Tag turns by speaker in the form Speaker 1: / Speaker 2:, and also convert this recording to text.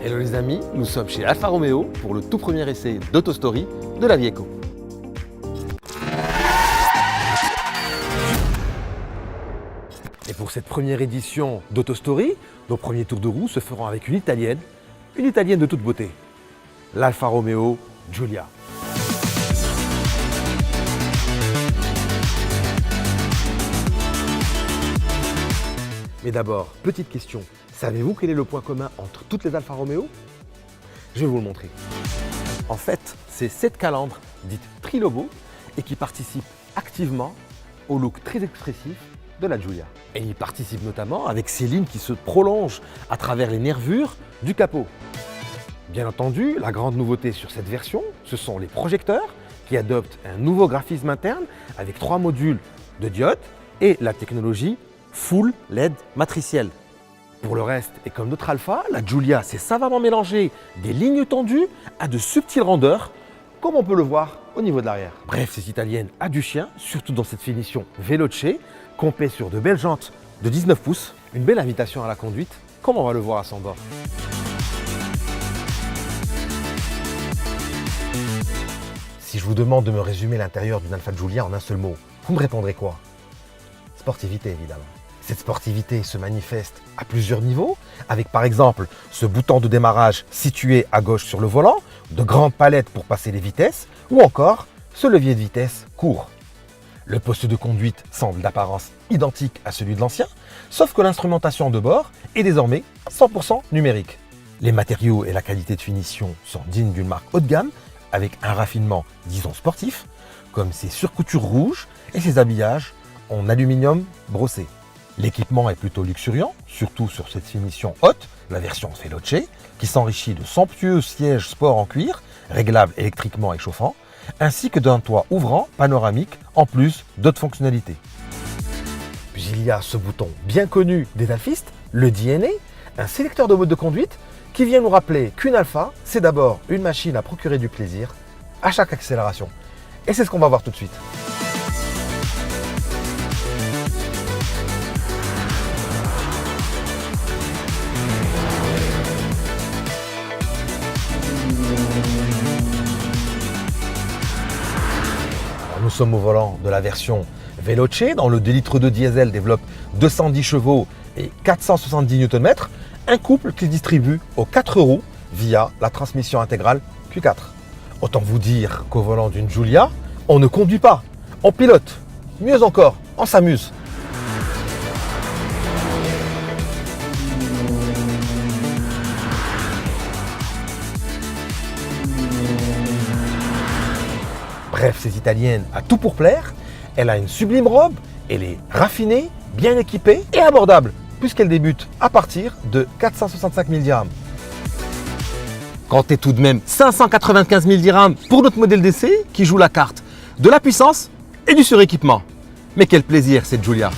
Speaker 1: Hello les amis, nous sommes chez Alfa Romeo pour le tout premier essai d'AutoStory de la Vieco. Et pour cette première édition d'AutoStory, nos premiers tours de roue se feront avec une italienne de toute beauté, l'Alfa Romeo Giulia. Mais d'abord, petite question, savez-vous quel est le point commun entre toutes les Alfa Romeo? Je vais vous le montrer. En fait, c'est cette calandre dite Trilobo et qui participe activement au look très expressif de la Giulia. Elle y participe notamment avec ces lignes qui se prolongent à travers les nervures du capot. Bien entendu, la grande nouveauté sur cette version, ce sont les projecteurs qui adoptent un nouveau graphisme interne avec 3 modules de diodes et la technologie Full LED matricielle. Pour le reste, et comme notre Alfa, la Giulia s'est savamment mélangée des lignes tendues à de subtiles rondeurs, comme on peut le voir au niveau de l'arrière. Bref, cette italienne a du chien, surtout dans cette finition Veloce, complet sur de belles jantes de 19 pouces. Une belle invitation à la conduite, comme on va le voir à son bord. Si je vous demande de me résumer l'intérieur d'une Alfa Giulia en un seul mot, vous me répondrez quoi? Sportivité, évidemment. Cette sportivité se manifeste à plusieurs niveaux, avec par exemple ce bouton de démarrage situé à gauche sur le volant, de grandes palettes pour passer les vitesses, ou encore ce levier de vitesse court. Le poste de conduite semble d'apparence identique à celui de l'ancien, sauf que l'instrumentation de bord est désormais 100% numérique. Les matériaux et la qualité de finition sont dignes d'une marque haut de gamme, avec un raffinement, disons sportif, comme ces surcoutures rouges et ces habillages en aluminium brossé. L'équipement est plutôt luxuriant, surtout sur cette finition haute, la version Veloce, qui s'enrichit de somptueux sièges sport en cuir, réglables électriquement et chauffants, ainsi que d'un toit ouvrant panoramique, en plus d'autres fonctionnalités. Puis il y a ce bouton bien connu des alfistes, le DNA, un sélecteur de mode de conduite qui vient nous rappeler qu'une Alfa, c'est d'abord une machine à procurer du plaisir à chaque accélération. Et c'est ce qu'on va voir tout de suite. Nous sommes au volant de la version Veloce, dont le 2 litres de diesel développe 210 chevaux et 470 Nm, un couple qui se distribue aux 4 roues via la transmission intégrale Q4. Autant vous dire qu'au volant d'une Giulia, on ne conduit pas, on pilote. Mieux encore, on s'amuse. Bref, cette italienne a tout pour plaire, elle a une sublime robe, elle est raffinée, bien équipée et abordable, puisqu'elle débute à partir de 465 000 dirhams. Comptez tout de même 595 000 dirhams pour notre modèle d'essai qui joue la carte de la puissance et du suréquipement. Mais quel plaisir cette Giulia!